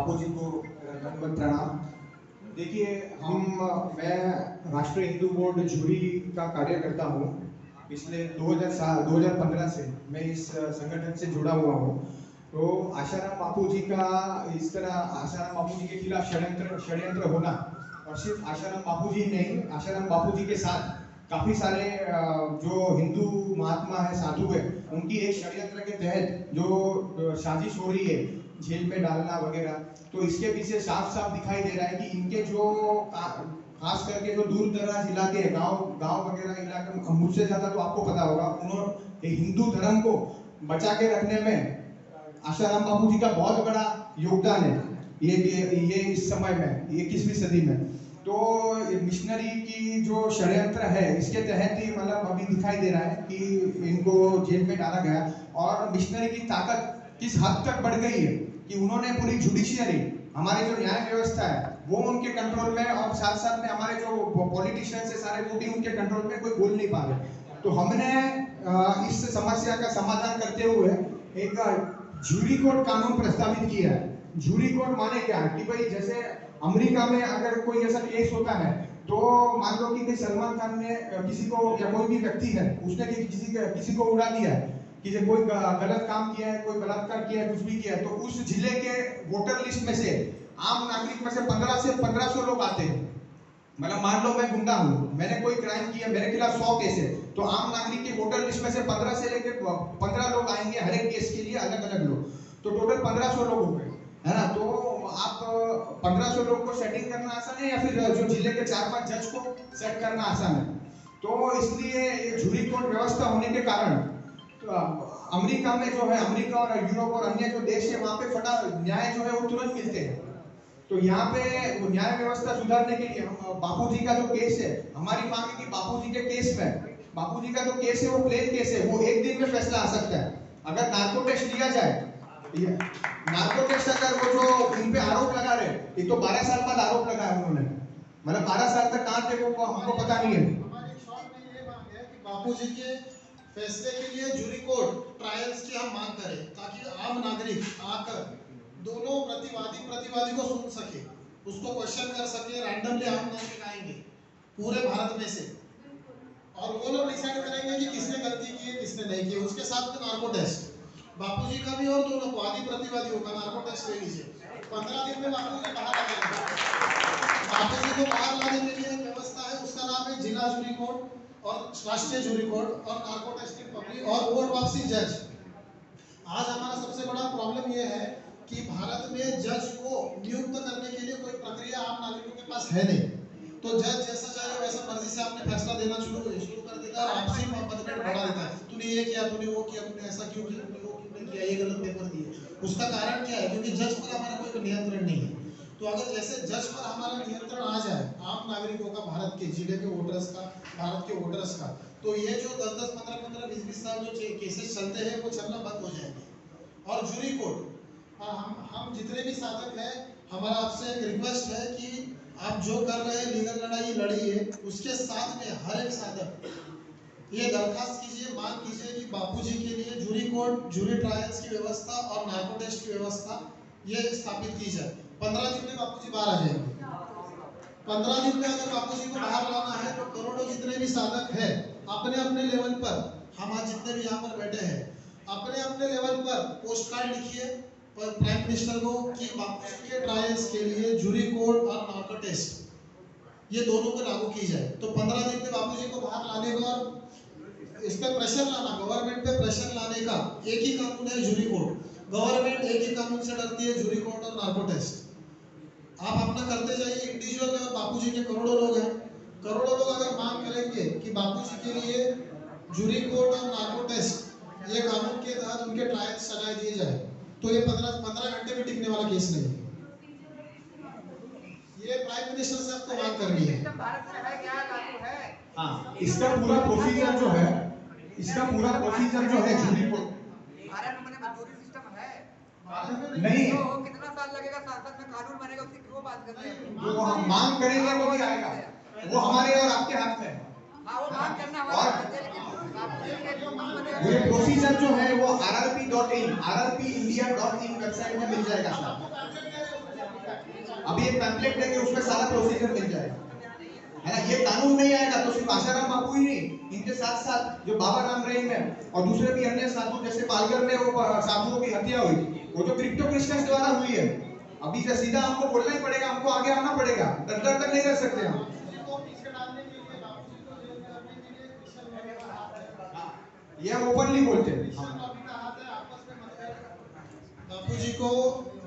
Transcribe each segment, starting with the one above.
बापूजी को दंडवत प्रणाम। देखिए, मैं राष्ट्रीय हिंदू बोर्ड झुरी का कार्य करता हूँ। पिछले 2015 से मैं इस संगठन से जुड़ा हुआ हूँ। तो आशाराम बापूजी का इस तरह आशाराम बापूजी के खिलाफ षड्यंत्र होना, और सिर्फ आशाराम बापूजी नहीं, आशाराम बापूजी के साथ काफी सारे जो हिंदू महात्मा है, साधु है, उनकी एक षड्यंत्र के तहत जो साजिश हो रही है, जेल में डालना वगैरह, तो इसके पीछे साफ साफ दिखाई दे रहा है कि इनके जो खास करके जो दूर दराज इलाके, गांव वगैरह इलाके में, मुझसे ज्यादा तो आपको पता होगा, उन्होंने हिंदू धर्म को बचा के रखने में आशाराम बापूजी का बहुत बड़ा योगदान है। ये इस समय में 21वीं सदी में तो मिशनरी की जो षड्यंत्र है, इसके तहत ही मतलब अभी दिखाई दे रहा है कि इनको जेल में डाला गया। और मिशनरी की ताकत किस हद तक बढ़ गई है कि उन्होंने पूरी जुडिशियरी, हमारी जो न्याय व्यवस्था है वो उनके कंट्रोल में, और साथ साथ में हमारे जो पॉलिटिशियंस है सारे, वो भी उनके कंट्रोल में, कोई बोल नहीं पा रहे। तो हमने इस समस्या का समाधान करते हुए एक ज्यूरी कोड कानून प्रस्तावित किया है। ज्यूरी कोड माने क्या है कि भाई जैसे अमेरिका में अगर कोई ऐसा केस होता है, तो मान लो कि सलमान खान ने किसी को, या कोई भी व्यक्ति है, उसने किसी को उड़ा दिया है, कि कोई गलत काम किया है, कोई बलात्कार किया है, कुछ भी किया है, तो उस जिले के वोटर लिस्ट में से आम नागरिक में से 1500 लोग आते हैं। मतलब मान लो मैं गुंडा हूँ, मैंने कोई क्राइम किया, मेरे खिलाफ 100 केस है, तो आम नागरिक के वोटर लिस्ट में से 15 से लेकर 15 लोग आएंगे, हर एक केस के लिए अलग अलग लोग, तो टोटल 1500 लोग हो गए, है ना। तो आप 1500 लोग को सेटिंग करना आसान है, या फिर जो जिले के 4-5 जज को सेट करना आसान है। तो इसलिए ये ज्यूरी कोड व्यवस्था होने के कारण तो अमेरिका में जो है, अमेरिका और यूरोप और अन्य जो देश है, वहां पे फटा न्याय जो है वो तुरंत मिलते हैं। तो यहाँ पे वो न्याय व्यवस्था सुधारने के लिए हम बापूजी का जो केस है, हमारी मांग है कि बापूजी के केस में, बापूजी का जो केस है वो प्लेन केस है, वो एक दिन में फैसला आ सकता है। अगर नार्को टेस्ट लिया जाए, नार्को टेस्ट अगर वो जो उन पे आरोप लगा रहे, एक तो 12 साल बाद आरोप लगाया उन्होंने, मतलब 12 साल तक कहाँ थे वो हमको पता नहीं है। हमारी शॉर्ट में ये मांग है कि बापूजी के फैसले के लिए जूरी कोर्ट ट्रायल्स की हम मांग करें, ताकि आम नागरिक आकर दोनों प्रतिवादी को सुन सके, उसको क्वेश्चन कर सके, रैंडमली हम नाम लिखाएंगे पूरे भारत में से, और वो लोग डिसाइड करेंगे कि किसने गलती की है, किसने नहीं की। उसके साथ में नार्को टेस्ट, बापूजी का भी और दोनों वादी प्रतिवादियों का नार्को टेस्ट ले लीजिए। 15 दिन में बापूजी बाहर आ जाएंगे। बापूजी को बाहर लाने के लिए व्यवस्था है, उसका नाम है जिला जूरी कोर्ट और राष्ट्रीय जूरी कोर्ट और नार्को टेस्टिंग पब्लिक और वोट वापसी जज। आज हमारा सबसे बड़ा प्रॉब्लम यह है कि भारत में जज को नियुक्त करने के लिए कोई प्रक्रिया आम नागरिकों के पास है नहीं। तो जज जैसा चाहे वैसा मर्जी से आपने फैसला देना शुरू कर देता है, और आपसी मतभेद बढ़ा देता है। तूने ये किया, तूने वो किया, तूने ऐसा क्यों किया, तूने वो क्यों नहीं किया, ये गलत पेपर दिए। उसका कारण क्या है? क्योंकि जज पर हमारा कोई नियंत्रण नहीं है। तो अगर जैसे जज पर हमारा नियंत्रण आ जाए, आम नागरिकों का, भारत के जिले के वोटर्स का, भारत के वोटर्स का, तो ये जो 10-10, 15-15, 20-20 साल जो केसेस चलते हैं वो चलना बंद हो जाएंगे। और जूरी कोर्ट, हम जितने भी साधक हैं, हमारा आपसे एक रिक्वेस्ट है कि आप जो कर रहे हैं लीगल लड़ाई लड़िए, उसके साथ में हर एक साधक ये दरखास्त कीजिए, मांग कीजिए कि बापूजी के लिए जूरी कोर्ट, जूरी ट्रायल्स की व्यवस्था और नार्को टेस्ट की व्यवस्था ये स्थापित की जाए। 15 दिन में बापूजी बाहर आ जाएंगे। 15 दिन में अगर बापूजी को बाहर लाना है, तो करोड़ों जितने भी साधक हैं, अपने अपने लेवल पर, हम आज जितने भी यहाँ पर बैठे हैं, अपने अपने लेवल पर पोस्ट कार्ड लिखिए प्राइम मिनिस्टर को कि बापूजी के ट्रायल्स के लिए जूरी कोर्ट और नार्को टेस्ट ये दोनों को लागू की जाए। तो 15 दिन में बापूजी को बाहर लाने का और इस पर प्रेशर लाना, गवर्नमेंट पे प्रेशर लाने का एक ही कानून है, जूरी कोर्ट। गवर्नमेंट एक ही कानून से डरती है, जूरी कोर्ट और नार्को टेस्ट। आप अपना करते जाइए, इंडिविजुअल लेवल बापूजी के करोड़ों लोग हैं, करोड़ों लोग अगर मांग करेंगे कि बापूजी के लिए जूरी कोर्ट और नार्को टेस्ट ये कानून के तहत उनके ट्रायल्स सजाए दिए जाए, तो ये 15 घंटे में टिकने वाला केस नहीं है। ये प्राइम मिनिस्टर से आपको मांग करनी है। भारत में है क्या लागू है? हाँ, इसका पूरा प्रोसीजर जो है, जूरी कोर्ट भारत में मजदूरी सिस्टम है नहीं, तो कितना साल लगेगा, संसद में कानून बनेगा, उसकी क्यों बात कर रहे हैं? वो हम मांग करेंगे तो भी आएगा, वो हमारे और आपके हाथ में है। हाँ, वो मांग करना हमारा, ये प्रोसीजर जो है वो rrp.in, rrpindia.in वेबसाइट में मिल जाएगा। अभी एक पैम्पलेट देंगे उसमें सारा प्रोसीजर मिल जाएगा, है ना। ये कानून नहीं आएगा तो सिर्फ आशाराम बापू ही नहीं, इनके साथ साथ जो बाबा राम रहीम है और दूसरे भी अन्य साधु, जैसे पालघर में वो साधुओं की हत्या हुई, वो तो क्रिप्टो क्रिश्चियंस द्वारा हुई है। अभी से सीधा हमको बोलना ही पड़ेगा, हमको आगे आना पड़ेगा, डर डर तक नहीं रह सकते हम। ये हम ओपनली बोलते हैं। बापूजी को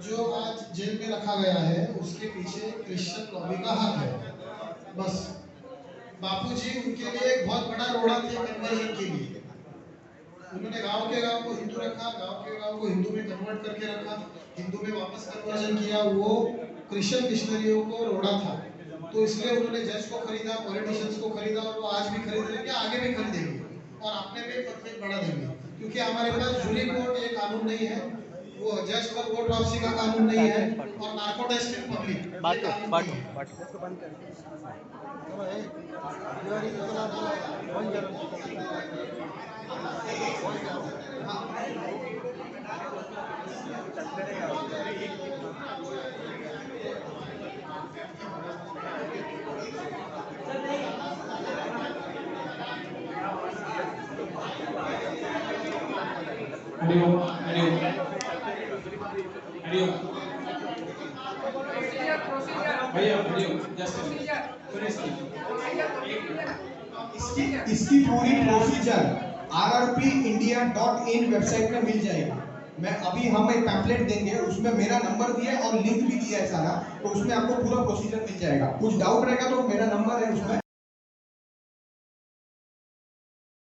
जो आज जेल में रखा गया है उसके पीछे क्रिश्चियन लॉबी का हाथ है। बस बापूजी उनके लिए एक बहुत बड़ा रोड़ा थे कन्वर्जन के लिए। उन्होंने गांव के गांव को हिंदू रखा, गांव के गांव को हिंदू में कन्वर्ट करके रखा, हिंदू में वापस कन्वर्जन किया। वो क्रिश्चियन मिशनरियों को रोड़ा था, तो इसलिए उन्होंने जज को खरीदा, पॉलिटिशियंस को खरीदा, और वो आज भी खरीद रहे हैं, आगे भी खरीदेंगे और अपने पे परफेक्ट बढ़ा देंगे। क्योंकि हमारे पास जूरी कोर्ट ये कानून नहीं है, वो जज पर वोट वापसी का कानून नहीं है, और नार्को टेस्ट इन पब्लिक उसको बंद कर। हरिओम हरिओम हरिओम भैया हरिओम जस्ट इसकी पूरी प्रोसीजर rrpindia.in वेबसाइट में मिल जाएगी। मैं अभी हम एक पैम्पलेट देंगे, उसमें मेरा नंबर दिया है और लिंक भी दिया है सारा, तो उसमें आपको पूरा प्रोसीजर मिल जाएगा। कुछ डाउट रहेगा तो मेरा नंबर है उसमें।